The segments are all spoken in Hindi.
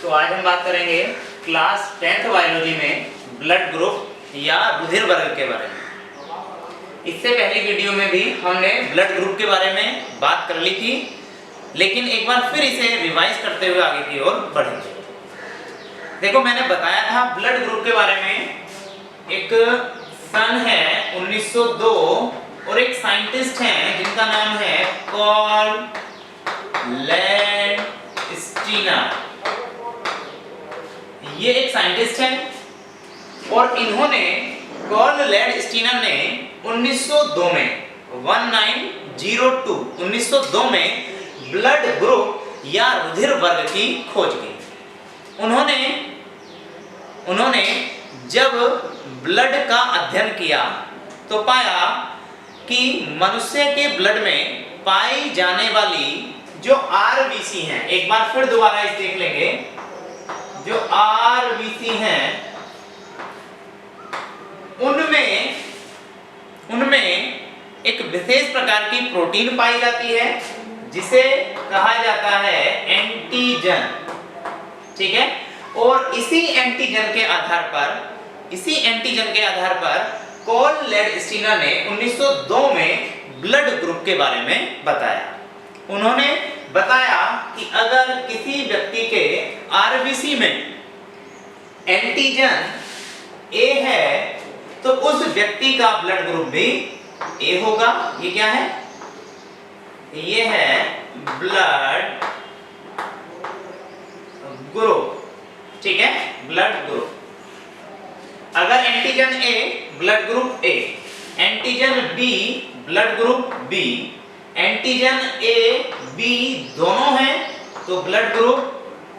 तो आज हम बात करेंगे क्लास 10th बायोलॉजी में ब्लड ग्रुप या रुधिर वर्ग के बारे में। इससे पहली वीडियो में भी हमने ब्लड ग्रुप के बारे में बात कर ली थी, लेकिन एक बार फिर इसे रिवाइज करते हुए आगे की ओर बढ़ेंगे। देखो, मैंने बताया था ब्लड ग्रुप के बारे में, एक सन है 1902 और एक साइंटिस्ट हैं जिनका नाम है कार्ल लैंडस्टीनर। ये एक साइंटिस्ट हैं और इन्होंने कार्ल लैंडस्टीनर ने 1902 में ब्लड ग्रुप या रुधिर वर्ग की खोज की। उन्होंने जब ब्लड का अध्ययन किया तो पाया कि मनुष्य के ब्लड में पाई जाने वाली जो आरबीसी हैं, एक बार फिर दोबारा इसे देख लेंगे, जो आरबीसी हैं उनमें एक विशेष प्रकार की प्रोटीन पाई जाती है जिसे कहा जाता है एंटीजन। ठीक है, और इसी एंटीजन के आधार पर कार्ल लैंडस्टीनर ने 1902 में ब्लड ग्रुप के बारे में बताया। उन्होंने बताया कि अगर किसी व्यक्ति के आरबीसी में एंटीजन ए है तो उस व्यक्ति का ब्लड ग्रुप भी ए होगा। ये क्या है? ये है ब्लड ग्रुप। ठीक है, ब्लड ग्रुप। अगर antigen A blood group A, antigen B blood group B, antigen A B दोनों हैं तो ब्लड ग्रुप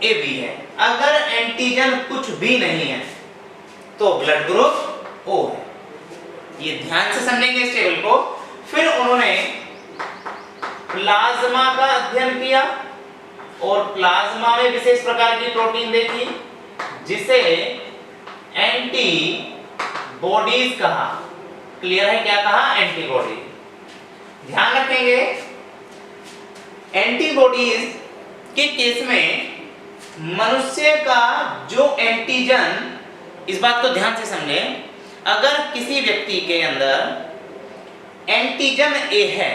ए बी है। अगर एंटीजन कुछ भी नहीं है तो ब्लड ग्रुप ओ है। ये ध्यान से समझेंगे इस टेबल को। फिर उन्होंने प्लाज्मा का अध्ययन किया और प्लाज्मा में विशेष प्रकार की प्रोटीन देखी जिसे एंटीबॉडीज कहा। क्लियर है? क्या कहा? एंटीबॉडी। ध्यान रखेंगे, एंटीबॉडीज के केस में मनुष्य का जो एंटीजन, इस बात को ध्यान से समझें, अगर किसी व्यक्ति के अंदर एंटीजन ए है,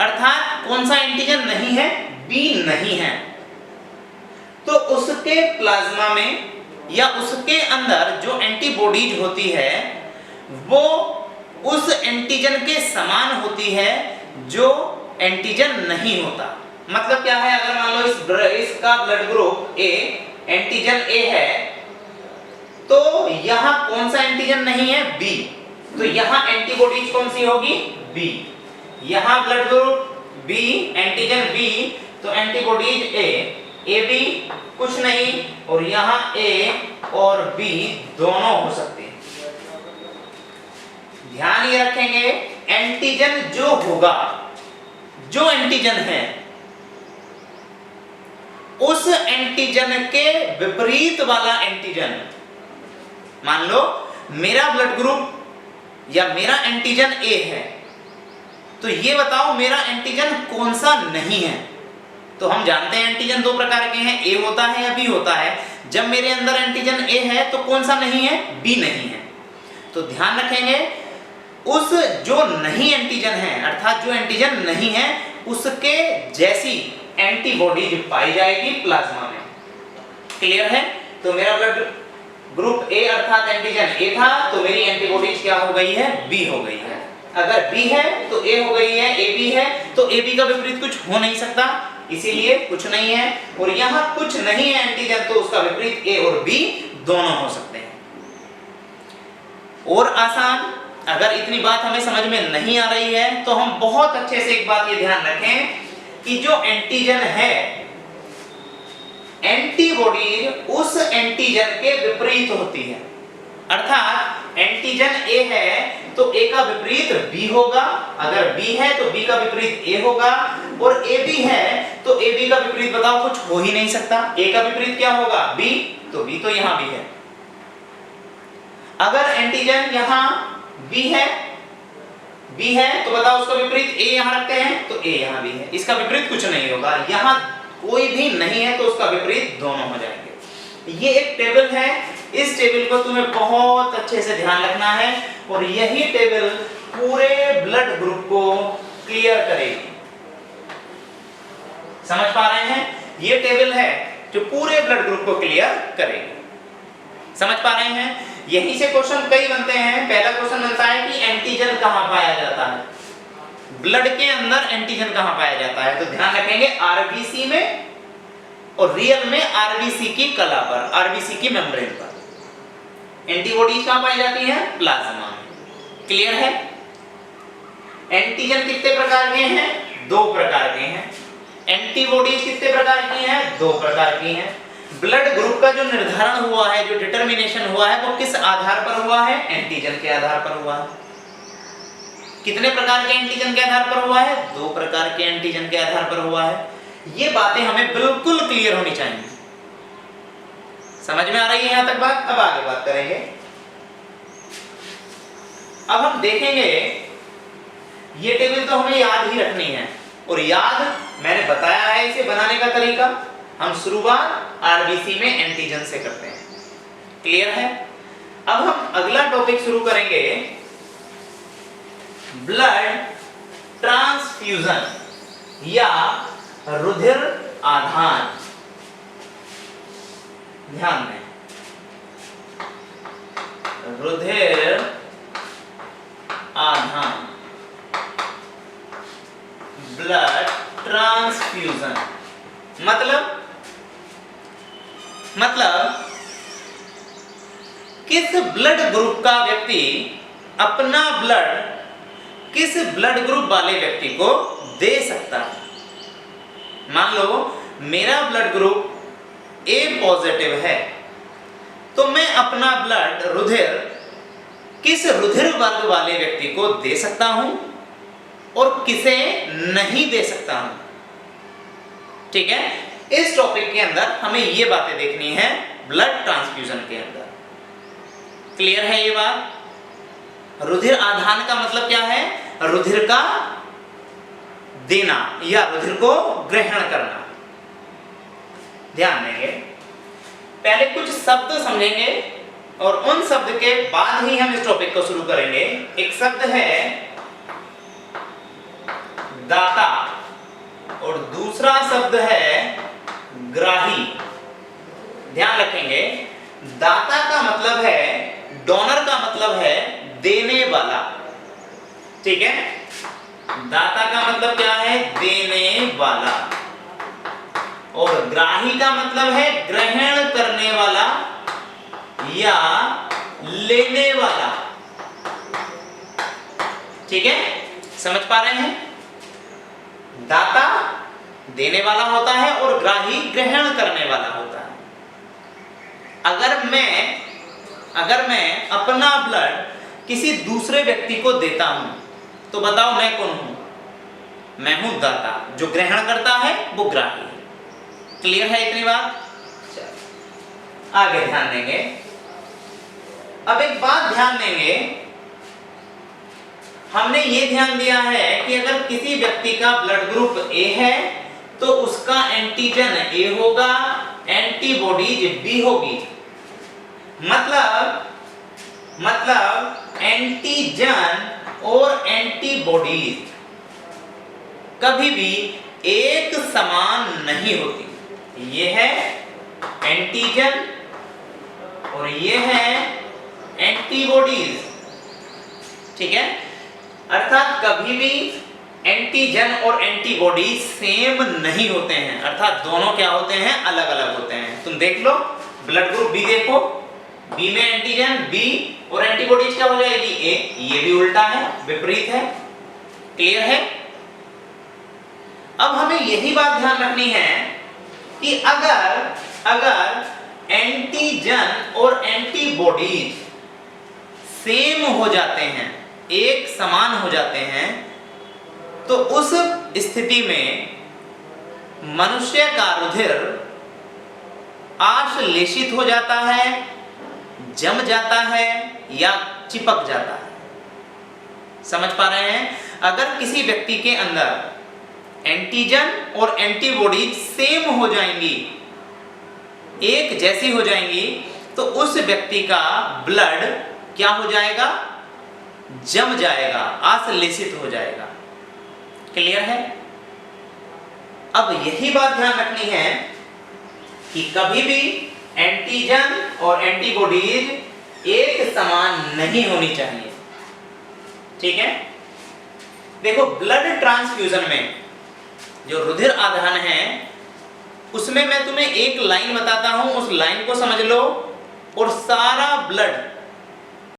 अर्थात कौन सा एंटीजन नहीं है? बी नहीं है, तो उसके प्लाज्मा में या उसके अंदर जो एंटीबॉडीज होती है वो उस एंटीजन के समान होती है जो एंटीजन नहीं होता। मतलब क्या है? अगर मान लो इसका ब्लड ग्रुप ए, एंटीजन ए है, तो यहां कौन सा एंटीजन नहीं है? बी, तो यहां एंटीबॉडीज कौन सी होगी? बी। यहां blood group B, antigen B, तो एंटीबॉडीज ए बी कुछ नहीं, और यहां ए और बी दोनों हो सकते हैं। ध्यान ये रखेंगे, एंटीजन जो होगा, जो एंटीजन है, उस एंटीजन के विपरीत वाला एंटीजन, मान लो मेरा ब्लड ग्रुप या मेरा एंटीजन ए है, तो ये बताओ मेरा एंटीजन कौन सा नहीं है। तो हम जानते हैं एंटीजन दो प्रकार के हैं, ए होता है या बी होता है। जब मेरे अंदर एंटीजन ए है तो कौन सा नहीं है? बी नहीं है। तो ध्यान रखेंगे, उस जो नहीं एंटीजन है, अर्थात जो एंटीजन नहीं है, उसके जैसी एंटीबॉडीज पाई जाएगी प्लाज्मा में। क्लियर है? तो मेरा ब्लड ग्रुप ए अर्थात एंटीजन ए था, तो मेरी एंटीबॉडीज क्या हो गई है? बी हो गई है। अगर बी है तो ए हो गई है, ए बी है तो ए बी का विपरीत कुछ हो नहीं सकता, इसीलिए कुछ नहीं है। और यहां कुछ नहीं है एंटीजन, तो उसका विपरीत ए और बी दोनों हो सकते हैं। और आसान, अगर इतनी बात हमें समझ में नहीं आ रही है तो हम बहुत अच्छे से एक बात ये ध्यान रखें कि जो एंटीजन है, एंटीबॉडीज उस एंटीजन के विपरीत होती है। अर्थात एंटीजन ए है तो ए का विपरीत बी होगा, अगर बी है तो बी का विपरीत ए होगा, और ए बी है तो ए बी का विपरीत बताओ कुछ हो ही नहीं सकता। ए का विपरीत क्या होगा? बी, तो बी तो यहां भी है। अगर एंटीजन यहां बी है तो बताओ उसका विपरीत ए यहां रखते हैं तो ए यहां भी है, इसका विपरीत कुछ नहीं होगा। यहां कोई भी नहीं है तो उसका विपरीत दोनों हो जाएंगे। ये एक टेबल है, इस टेबल को तुम्हें बहुत अच्छे से ध्यान रखना है और यही टेबल पूरे ब्लड ग्रुप को क्लियर करेगी। समझ पा रहे हैं? ये टेबल है जो पूरे ब्लड ग्रुप को क्लियर करेगी। समझ पा रहे हैं? यहीं से क्वेश्चन कई बनते हैं। पहला क्वेश्चन बनता है कि एंटीजन कहां पाया जाता है, ब्लड के अंदर एंटीजन कहां पाया जाता है। तो ध्यान रखेंगे आरबीसी में और रियल में आरबीसी की कला पर, आरबीसी की मेम्ब्रेन पर। एंटीबॉडीज कहां पाई जाती हैं? प्लाज्मा में। क्लियर है? एंटीजन कितने प्रकार के हैं? 2 प्रकार के हैं। एंटीबॉडीज कितने प्रकार की हैं? 2 प्रकार की हैं। ब्लड ग्रुप का जो निर्धारण हुआ है, जो डिटरमिनेशन हुआ है, वो किस आधार पर हुआ है? एंटीजन के आधार पर हुआ है। कितने प्रकार के एंटीजन के आधार पर हुआ है? 2 प्रकार के एंटीजन के आधार पर हुआ है। ये बातें हमें बिल्कुल क्लियर होनी चाहिए। समझ में आ रही है यहां तक बात? अब आगे बात करेंगे। अब हम देखेंगे, ये टेबल तो हमें याद ही रखनी है और याद मैंने बताया है इसे बनाने का तरीका। हम शुरुआत आरबीसी में एंटीजन से करते हैं। क्लियर है? अब हम अगला टॉपिक शुरू करेंगे, ब्लड ट्रांसफ्यूजन या रुधिर आधान। ध्यान दें, रुधिर आधान, ब्लड ट्रांसफ्यूजन मतलब किस ब्लड ग्रुप का व्यक्ति अपना ब्लड किस ब्लड ग्रुप वाले व्यक्ति को दे सकता है। मान लो मेरा ब्लड ग्रुप ए पॉजिटिव है, तो मैं अपना ब्लड रुधिर किस रुधिर वर्ग वाले व्यक्ति को दे सकता हूं और किसे नहीं दे सकता हूं। ठीक है? इस टॉपिक के अंदर हमें ये बातें देखनी है ब्लड ट्रांसफ्यूजन के अंदर। क्लियर है ये बात? रुधिर आधान का मतलब क्या है? रुधिर का देना या रुधिर को ग्रहण करना। ध्यान देंगे, पहले कुछ शब्द समझेंगे और उन शब्द के बाद ही हम इस टॉपिक को शुरू करेंगे। एक शब्द है दाता और दूसरा शब्द है ग्राही। ध्यान रखेंगे, दाता का मतलब है, डोनर का मतलब है देने वाला। ठीक है? दाता का मतलब क्या है? देने वाला। और ग्राही का मतलब है ग्रहण करने वाला या लेने वाला। ठीक है? समझ पा रहे हैं? दाता देने वाला होता है और ग्राही ग्रहण करने वाला होता है। अगर मैं अपना ब्लड किसी दूसरे व्यक्ति को देता हूं तो बताओ मैं कौन हूं? मैं हूं दाता। जो ग्रहण करता है वो ग्राही है। क्लियर है इतनी बात? आगे ध्यान देंगे। अब एक बात ध्यान देंगे, हमने ये ध्यान दिया है कि अगर किसी व्यक्ति का ब्लड ग्रुप ए है तो उसका एंटीजन ए होगा, एंटीबॉडीज बी होगी। मतलब एंटीजन और एंटीबॉडीज कभी भी एक समान नहीं होती। ये है एंटीजन और ये है एंटीबॉडीज। ठीक है? अर्थात कभी भी एंटीजन और एंटीबॉडी सेम नहीं होते हैं, अर्थात दोनों क्या होते हैं? अलग अलग होते हैं। तुम देख लो, ब्लड ग्रुप बी देखो, बी में एंटीजन बी और एंटीबॉडीज क्या हो जाएगी? ए। ये भी उल्टा है, विपरीत है। क्लियर है? अब हमें यही बात ध्यान रखनी है कि अगर एंटीजन और एंटीबॉडीज सेम हो जाते हैं, एक समान हो जाते हैं, तो उस स्थिति में मनुष्य का रुधिर आश्लेषित हो जाता है, जम जाता है या चिपक जाता है। समझ पा रहे हैं? अगर किसी व्यक्ति के अंदर एंटीजन और एंटीबॉडीज सेम हो जाएंगी, एक जैसी हो जाएंगी, तो उस व्यक्ति का ब्लड क्या हो जाएगा, जम जाएगा, आश्लेषित हो जाएगा। क्लियर है? अब यही बात ध्यान रखनी है कि कभी भी एंटीजन और एंटीबॉडीज एक समान नहीं होनी चाहिए। ठीक है? देखो, ब्लड ट्रांसफ्यूजन में जो रुधिर आधान है उसमें मैं तुम्हें एक लाइन बताता हूं, उस लाइन को समझ लो और सारा ब्लड